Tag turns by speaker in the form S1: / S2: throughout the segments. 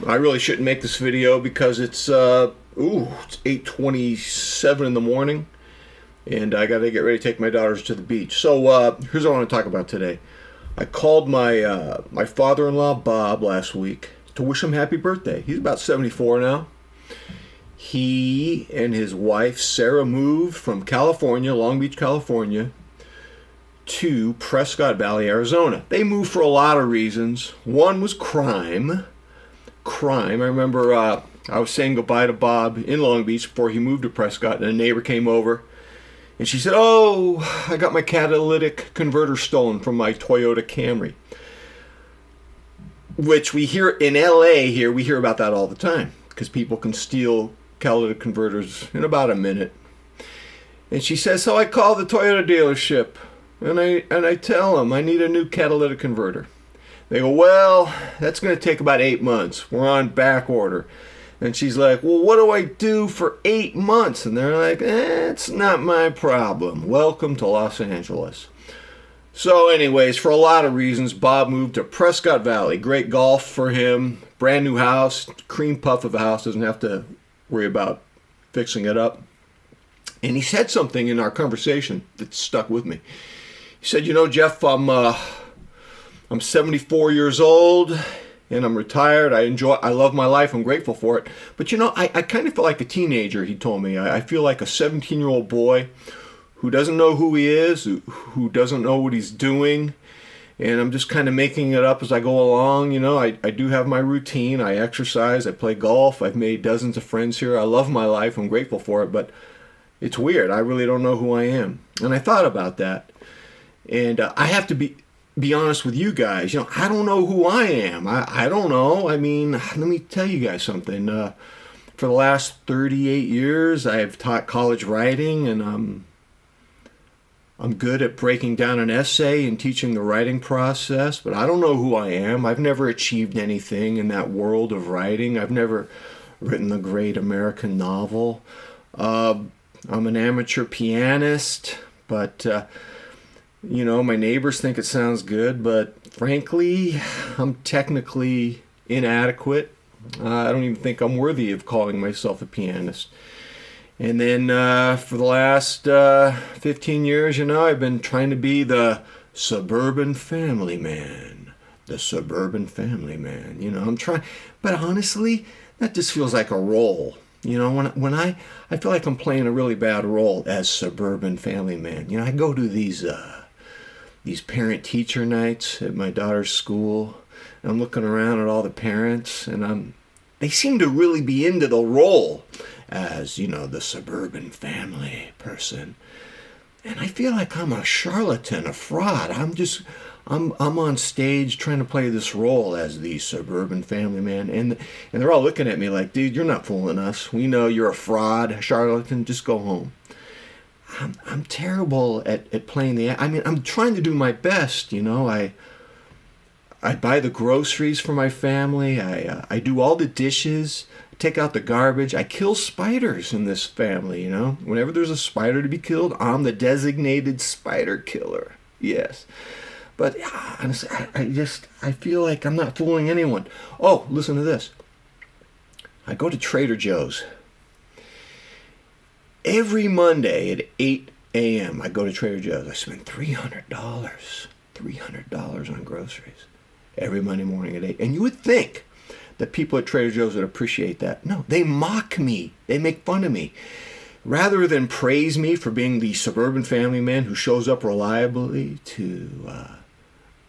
S1: I really shouldn't make this video because it's 8:27 in the morning, and I got to get ready to take my daughters to the beach. So here's what I want to talk about today. I called my father-in-law Bob last week to wish him happy birthday. He's about 74 now. He and his wife Sarah moved from California, Long Beach, California, to Prescott Valley, Arizona. They moved for a lot of reasons. One was crime. I remember I was saying goodbye to Bob in Long Beach before he moved to Prescott, and a neighbor came over, and she said, "Oh, I got my catalytic converter stolen from my Toyota Camry." Which we hear in LA here, we hear about that all the time, because people can steal catalytic converters in about a minute. And she says, so I call the Toyota dealership, and I tell them I need a new catalytic converter. They go, well, that's going to take about 8 months. We're on back order. And she's like, well, what do I do for 8 months? And they're like, it's not my problem. Welcome to Los Angeles. So anyways, for a lot of reasons, Bob moved to Prescott Valley. Great golf for him. Brand new house. Cream puff of a house. Doesn't have to worry about fixing it up. And he said something in our conversation that stuck with me. He said, you know, Jeff, I'm 74 years old and I'm retired. I love my life. I'm grateful for it. But you know, I kind of feel like a teenager, he told me. I feel like a 17-year-old boy who doesn't know who he is, who doesn't know what he's doing. And I'm just kind of making it up as I go along. You know, I do have my routine. I exercise. I play golf. I've made dozens of friends here. I love my life. I'm grateful for it. But it's weird. I really don't know who I am. And I thought about that. And I have to be honest with you guys. You know, I don't know who I am. I don't know. I mean, let me tell you guys something. For the last 38 years, I've taught college writing, and I'm good at breaking down an essay and teaching the writing process, but I don't know who I am. I've never achieved anything in that world of writing. I've never written the great American novel. I'm an amateur pianist, but you know, my neighbors think it sounds good, but frankly, I'm technically inadequate. I don't even think I'm worthy of calling myself a pianist. And then for the last 15 years, you know, I've been trying to be the Suburban Family Man. The Suburban Family Man. You know, I'm trying. But honestly, that just feels like a role. You know, when I feel like I'm playing a really bad role as Suburban Family Man. You know, I go to these parent-teacher nights at my daughter's school. And I'm looking around at all the parents, and they seem to really be into the role as, you know, the suburban family person. And I feel like I'm a charlatan, a fraud. I'm on stage trying to play this role as the Suburban Family Man. And they're all looking at me like, dude, you're not fooling us. We know you're a fraud, a charlatan. Just go home. I'm terrible at playing I'm trying to do my best, you know. I buy the groceries for my family. I do all the dishes, take out the garbage. I kill spiders in this family, you know. Whenever there's a spider to be killed, I'm the designated spider killer. Yes. But honestly, I feel like I'm not fooling anyone. Oh, listen to this. I go to Trader Joe's. Every Monday at 8 a.m., I go to Trader Joe's. I spend $300 on groceries every Monday morning at 8. And you would think that people at Trader Joe's would appreciate that. No, they mock me. They make fun of me. Rather than praise me for being the Suburban Family Man who shows up reliably to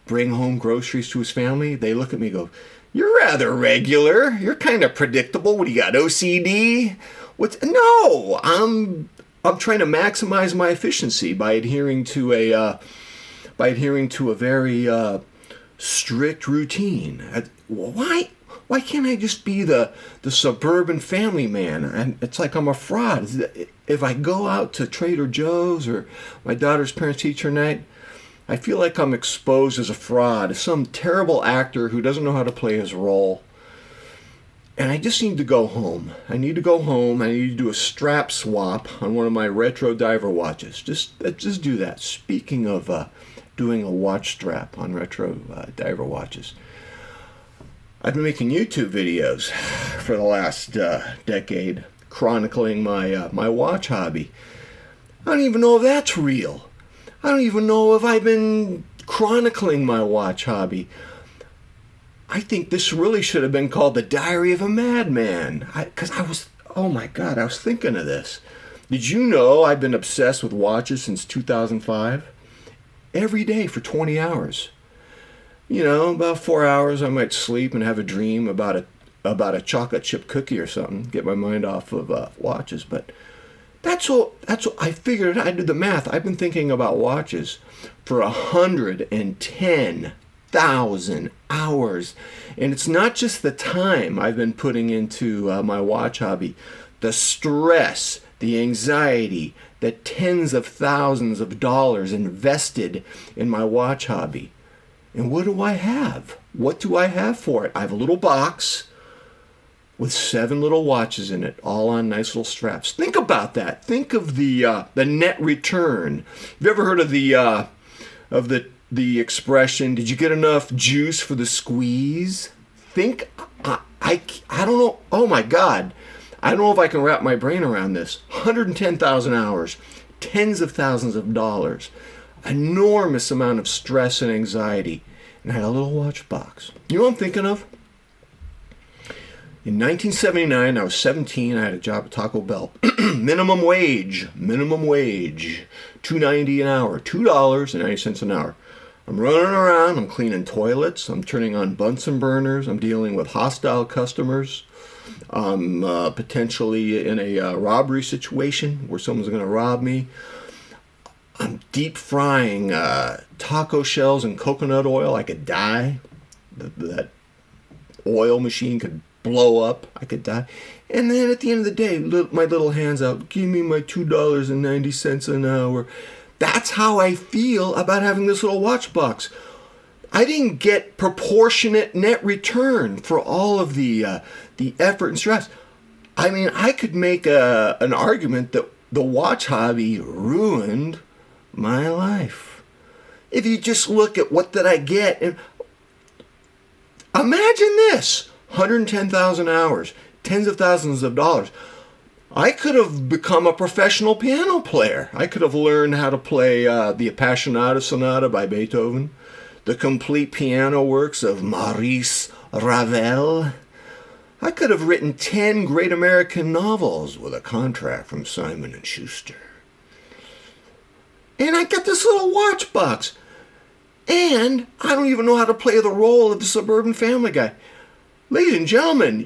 S1: bring home groceries to his family, they look at me and go, you're rather regular. You're kind of predictable. What do you got, OCD? No, I'm trying to maximize my efficiency by adhering to a very strict routine. Why can't I just be the Suburban Family Man? It's like I'm a fraud. If I go out to Trader Joe's or my daughter's parent-teacher night, I feel like I'm exposed as a fraud, as some terrible actor who doesn't know how to play his role. And I just need to go home. I need to do a strap swap on one of my retro diver watches. Just do that. Speaking of doing a watch strap on retro diver watches. I've been making YouTube videos for the last decade, chronicling my watch hobby. I don't even know if that's real. I don't even know if I've been chronicling my watch hobby. I think this really should have been called The Diary of a Madman. Because oh my God, I was thinking of this. Did you know I've been obsessed with watches since 2005? Every day for 20 hours. About 4 hours I might sleep and have a dream about a chocolate chip cookie or something. Get my mind off of watches. But that's all I figured. I did the math. I've been thinking about watches for 110,000 hours. And it's not just the time I've been putting into my watch hobby. The stress, the anxiety, the tens of thousands of dollars invested in my watch hobby. And what do I have? What do I have for it? I have a little box with 7 little watches in it, all on nice little straps. Think about that. Think of the net return. Have you ever heard of the expression, did you get enough juice for the squeeze? I don't know. Oh my God. I don't know if I can wrap my brain around this. 110,000 hours, tens of thousands of dollars, enormous amount of stress and anxiety, and I had a little watch box. You know what I'm thinking of? In 1979, I was 17. I had a job at Taco Bell. Minimum wage, $2.90 an hour, $2.90 an hour. I'm running around, I'm cleaning toilets, I'm turning on Bunsen burners, I'm dealing with hostile customers. I'm potentially in a robbery situation where someone's going to rob me. I'm deep frying taco shells in coconut oil. I could die. That oil machine could blow up. I could die. And then at the end of the day, my little hands out, give me my $2.90 an hour. That's how I feel about having this little watch box. I didn't get proportionate net return for all of the effort and stress. I mean, I could make an argument that the watch hobby ruined my life. If you just look at what did I get, and imagine this, 110,000 hours, tens of thousands of dollars. I could have become a professional piano player. I could have learned how to play the Appassionata Sonata by Beethoven, the complete piano works of Maurice Ravel. I could have written 10 great American novels with a contract from Simon & Schuster. And I got this little watch box. And I don't even know how to play the role of the Suburban Family Guy. Ladies and gentlemen,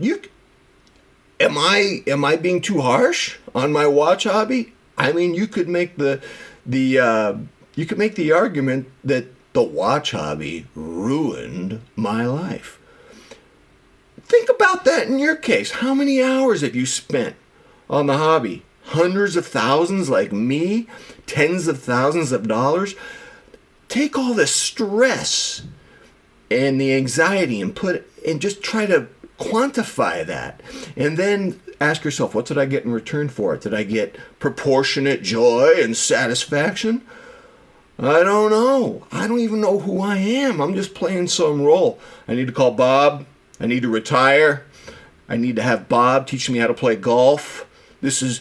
S1: am I being too harsh on my watch hobby? I mean, you could make the argument that the watch hobby ruined my life. Think about that in your case. How many hours have you spent on the hobby? Hundreds of thousands like me? Tens of thousands of dollars? Take all the stress and the anxiety and just try to quantify that. And then ask yourself, what did I get in return for it? Did I get proportionate joy and satisfaction? I don't know. I don't even know who I am. I'm just playing some role. I need to call Bob. I need to retire. I need to have Bob teach me how to play golf. This is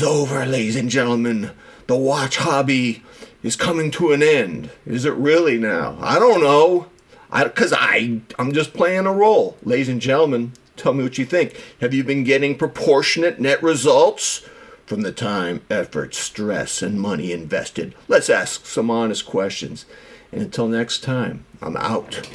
S1: over, ladies and gentlemen. The watch hobby is coming to an end. Is it really now? I don't know. Because I'm just playing a role. Ladies and gentlemen, tell me what you think. Have you been getting proportionate net results from the time, effort, stress, and money invested? Let's ask some honest questions. And until next time, I'm out.